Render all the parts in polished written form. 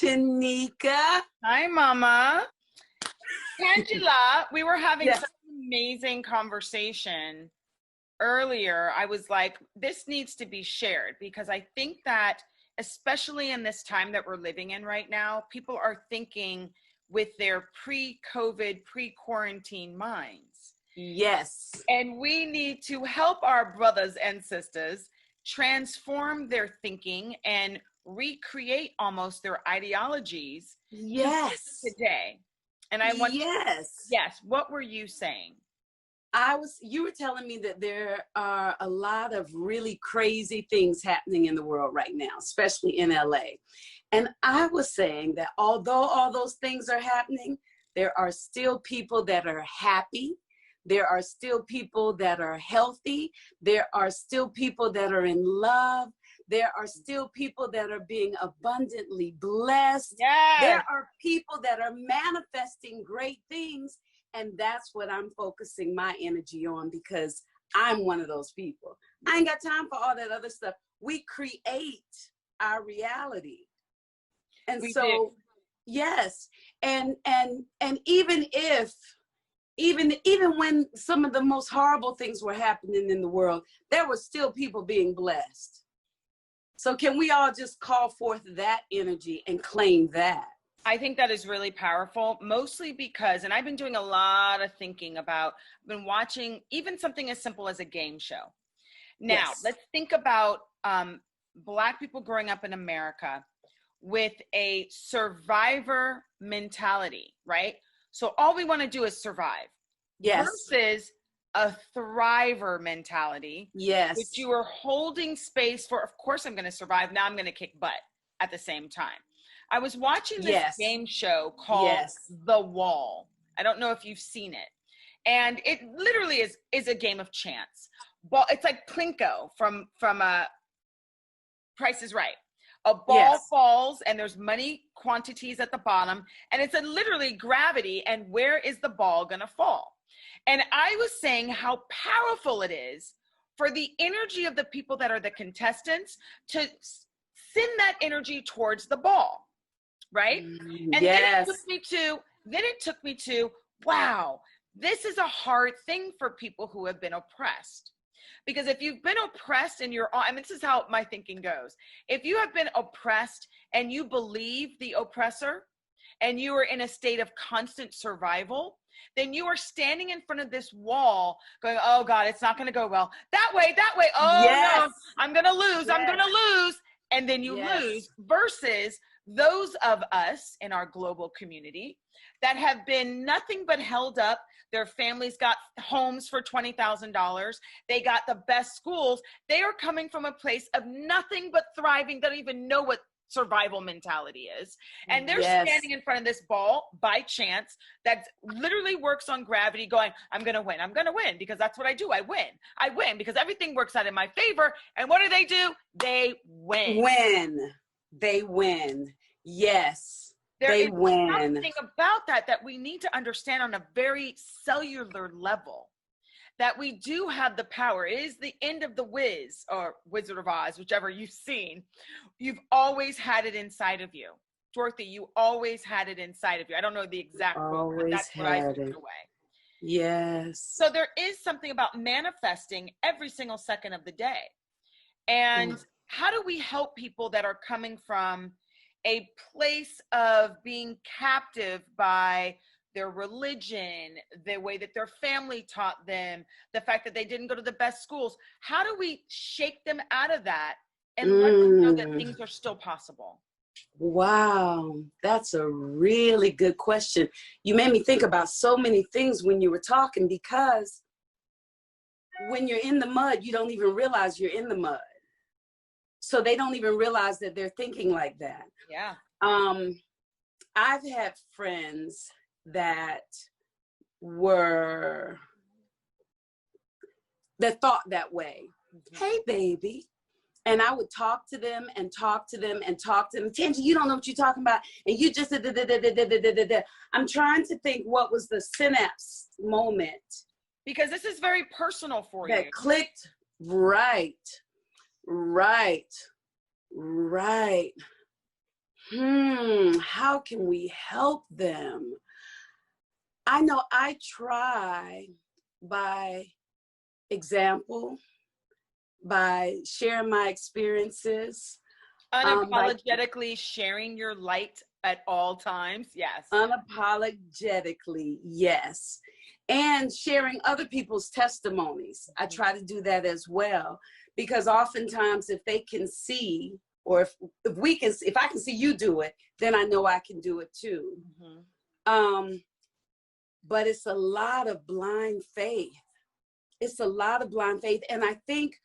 Tanika. Hi, Mama. Angela, we were having Yes. such an amazing conversation earlier. I was like, this needs to be shared because I think that, especially in this time that we're living in right now, people are thinking with their pre-COVID, pre-quarantine minds. Yes. And we need to help our brothers and sisters transform their thinking and recreate almost their ideologies Yes. today. And I want Yes. yes, what were you saying? You were telling me that there are a lot of really crazy things happening in the world right now, especially in LA. And I was saying that although all those things are happening, there are still people that are happy. There are still people that are healthy. There are still people that are in love. There are still people that are being abundantly blessed. Yes. There are people that are manifesting great things. And that's what I'm focusing my energy on because I'm one of those people. I ain't got time for all that other stuff. We create our reality. And We so, do. yes. And even when some of the most horrible things were happening in the world, there were still people being blessed. So can we all just call forth that energy and claim that? I think that is really powerful, mostly because, and I've been doing a lot of thinking about, I've been watching even something as simple as a game show. Now, Yes. let's think about Black people growing up in America with a survivor mentality, right? So all we want to do is survive. Yes. Versus a thriver mentality. Yes. Which you are holding space for, of course I'm going to survive. Now I'm going to kick butt at the same time. I was watching this Yes. game show called The Wall. I don't know if you've seen it. And it literally is a game of chance. It's like Plinko from Price is Right. A ball falls and there's money quantities at the bottom and it's literally gravity and where is the ball going to fall? And I was saying how powerful it is for the energy of the people that are the contestants to send that energy towards the ball, right? And then it took me to, wow, this is a hard thing for people who have been oppressed. Because if you've been oppressed and this is how my thinking goes. If you have been oppressed and you believe the oppressor and you are in a state of constant survival, then you are standing in front of this wall going, oh God, it's not going to go well. That way. Oh no, I'm going to lose. I'm going to lose. And then you lose versus those of us in our global community that have been nothing but held up. Their families got homes for $20,000. They got the best schools. They are coming from a place of nothing but thriving. They don't even know what survival mentality is. And they're standing in front of this ball by chance that literally works on gravity going, I'm going to win. I'm going to win because that's what I do. I win because everything works out in my favor. And what do? They win. They win. Yes. There they is win. Something about that we need to understand on a very cellular level, that we do have the power. It is the end of the Wiz or Wizard of Oz, whichever you've seen. You've always had it inside of you. Dorothy, you always had it inside of you. I don't know the exact quote, but that's what I took away. Yes. So there is something about manifesting every single second of the day. And how do we help people that are coming from a place of being captive by their religion, the way that their family taught them, the fact that they didn't go to the best schools? How do we shake them out of that and let them know that things are still possible? Wow, that's a really good question. You made me think about so many things when you were talking, because when you're in the mud, you don't even realize you're in the mud. So they don't even realize that they're thinking like that. Yeah. I've had friends that thought that way. Mm-hmm. Hey, baby. And I would talk to them and talk to them and talk to them. Tangie, you don't know what you're talking about. And you just, I'm trying to think what was the synapse moment. Because this is very personal for you. That clicked, right. How can we help them? I know I try by example, by sharing my experiences. Unapologetically sharing your light at all times. Yes. Unapologetically, yes. And sharing other people's testimonies. I try to do that as well, because oftentimes if they can see, or if I can see you do it, then I know I can do it too. But it's a lot of blind faith. It's a lot of blind faith. And I think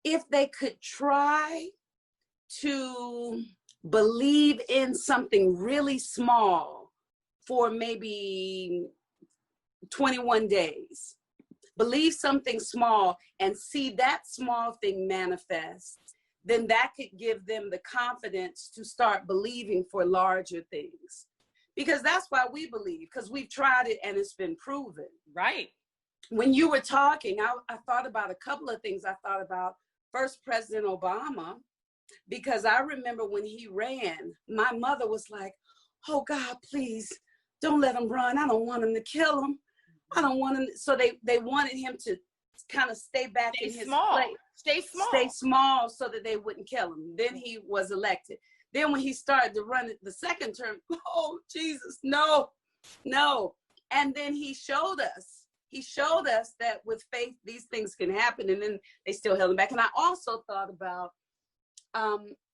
if they could try to believe in something really small for maybe 21 days, believe something small and see that small thing manifest, then that could give them the confidence to start believing for larger things. Because that's why we believe, because we've tried it and it's been proven. Right. When you were talking, I thought about a couple of things. I thought about first President Obama, because I remember when he ran, my mother was like, oh God, please don't let him run. I don't want him to kill him. I don't want him. So they wanted him to kind of stay back in his place. Stay small so that they wouldn't kill him. Then he was elected. Then when he started to run the second term, oh Jesus, no. And then he showed us that with faith, these things can happen. And then they still held him back. And I also thought about,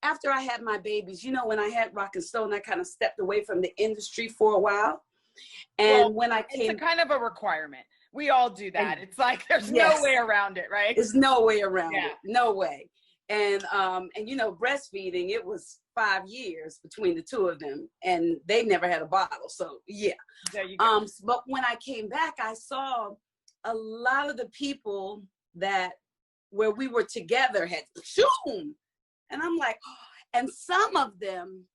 after I had my babies, when I had Rock and Stone, I kind of stepped away from the industry for a while. And when I came, it's a kind of a requirement. We all do that. It's like, there's no way around it, right? There's no way around it. No way. And breastfeeding, it was 5 years between the two of them, and they never had a bottle. So yeah. There you go. But when I came back, I saw a lot of the people that where we were together had shoom. And I'm like, oh. And some of them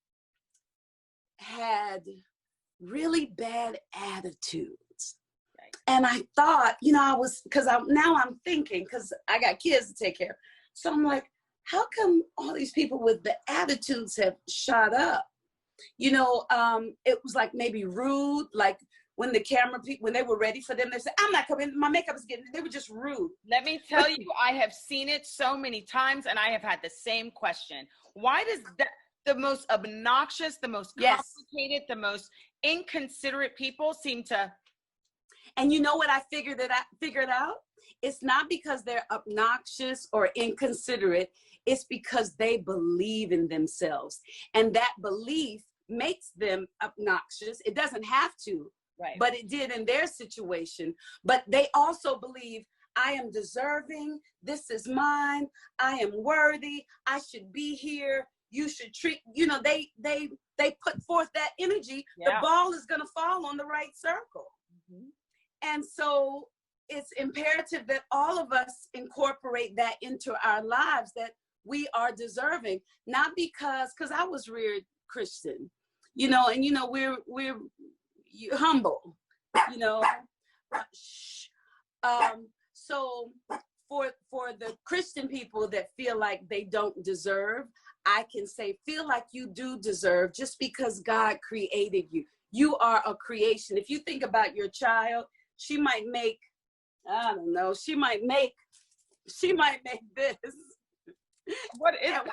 had really bad attitudes. Right. And I thought, I'm thinking, because I got kids to take care of. So I'm like, how come all these people with the attitudes have shot up? It was like maybe rude, like when the camera people, when they were ready for them, they said, I'm not coming, my makeup is getting, they were just rude. Let me tell you, I have seen it so many times, and I have had the same question. Why does the most obnoxious, the most complicated, the most inconsiderate people seem to? And you know what I figured out? It's not because they're obnoxious or inconsiderate. It's because they believe in themselves. And that belief makes them obnoxious. It doesn't have to, right? But it did in their situation. But they also believe, I am deserving. This is mine. I am worthy. I should be here. You should treat, they put forth that energy. Yeah. The ball is going to fall on the right circle. Mm-hmm. And so it's imperative that all of us incorporate that into our lives, that we are deserving, not because I was reared Christian, and we're humble, so for the Christian people that feel like they don't deserve, I can say, feel like you do deserve, just because God created you. You are a creation. If you think about your child, she might make, I don't know, she might make this. What is that?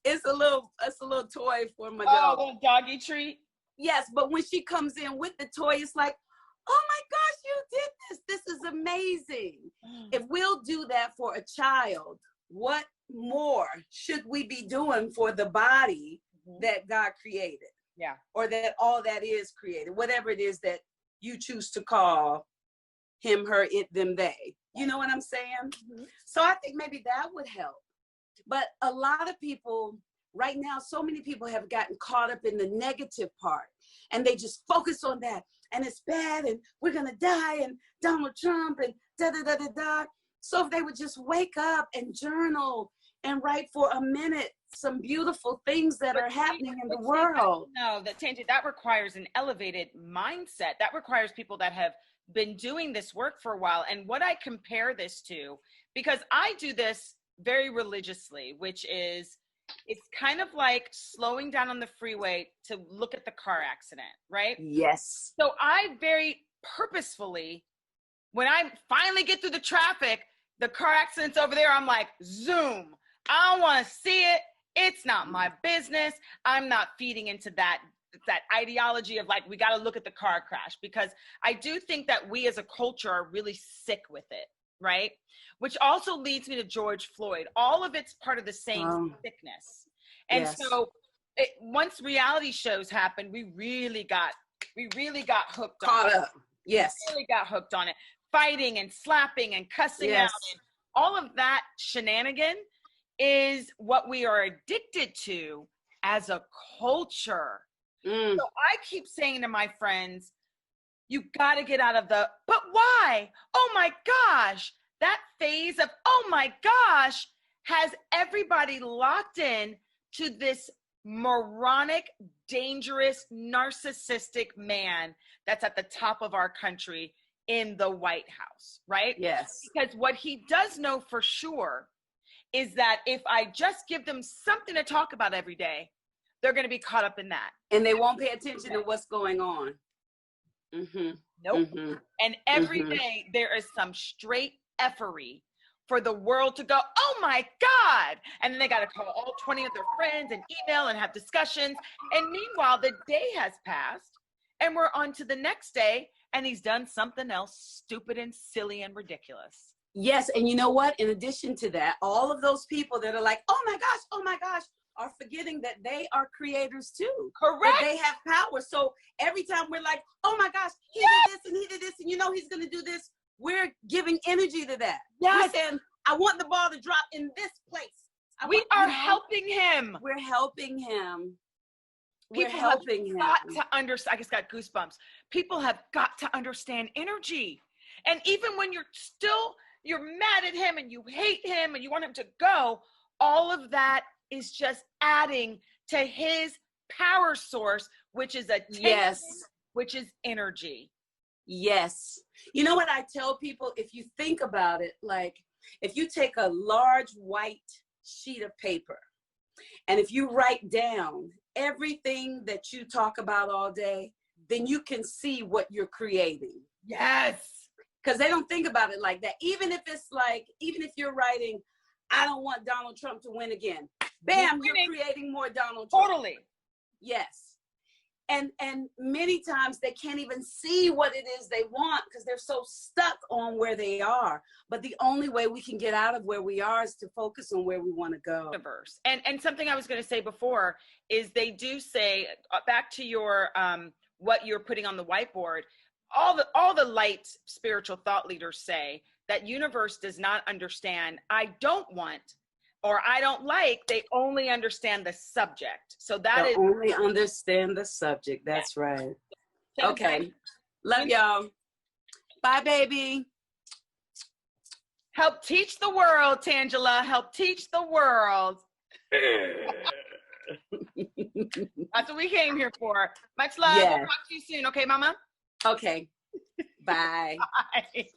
It's a little toy for my dog. Oh, a little doggy treat? Yes, but when she comes in with the toy, it's like, oh my gosh, you did this. This is amazing. If we'll do that for a child, what more should we be doing for the body that God created? Yeah. Or that all that is created, whatever it is that you choose to call him, her, it, them, they. You know what I'm saying? Mm-hmm. So I think maybe that would help. But a lot of people right now, so many people have gotten caught up in the negative part, and they just focus on that. And it's bad, and we're going to die, and Donald Trump, and da-da-da-da-da. So if they would just wake up and journal and write for a minute some beautiful things that are happening in the world. No, that requires an elevated mindset. That requires people that have been doing this work for a while. And what I compare this to, because I do this very religiously, which is It's kind of like slowing down on the freeway to look at the car accident, right? Yes. So I very purposefully, when I finally get through the traffic, the car accident's over there, I'm like, zoom. I don't want to see it. It's not my business. I'm not feeding into that ideology of like, we got to look at the car crash, because I do think that we as a culture are really sick with it, right? Which also leads me to George Floyd. All of it's part of the same sickness. And yes. so once reality shows happened, we really got hooked on Caught it. up. Yes. We really got hooked on it. Fighting and slapping and cussing out. And all of that shenanigan is what we are addicted to as a culture. So I keep saying to my friends, you got to get out of the, but why? Oh my gosh. That phase of, oh my gosh, has everybody locked in to this moronic, dangerous, narcissistic man that's at the top of our country in the White House, right? Yes. Because what he does know for sure is that if I just give them something to talk about every day, they're going to be caught up in that. And they won't pay attention to what's going on. Nope. And every day there is some straight effery for the world to go, oh my God. And then they got to call all 20 of their friends and email and have discussions. And meanwhile, the day has passed and we're on to the next day and he's done something else stupid and silly and ridiculous. Yes. And you know what? In addition to that, all of those people that are like, oh my gosh, are forgetting that they are creators too. Correct. That they have power. So every time we're like, oh my gosh, he did this and he did this, and you know he's going to do this, we're giving energy to that. Yes. We're saying, I want the ball to drop in this place. We are helping him. We're helping him. People We're helping him. Got to understand. I just got goosebumps. People have got to understand energy. And even when you're mad at him and you hate him and you want him to go, all of that is just adding to his power source, which is which is energy. Yes. You know what I tell people? If you think about it, like if you take a large white sheet of paper and if you write down everything that you talk about all day, then you can see what you're creating. Yes. Because they don't think about it like that. Even if you're writing, I don't want Donald Trump to win again. Bam, you're creating more Donald Trump. Totally. Yes. And many times they can't even see what it is they want because they're so stuck on where they are. But the only way we can get out of where we are is to focus on where we want to go. Universe. And something I was going to say before is they do say, back to your what you're putting on the whiteboard, all the light spiritual thought leaders say that universe does not understand I don't want or I don't like, they only understand the subject. So they only understand the subject. That's right. Okay. Love y'all. Bye, baby. Help teach the world, Tangela. Help teach the world. That's what we came here for. Much love. We'll talk to you soon. Okay, Mama? Okay. Bye. Bye.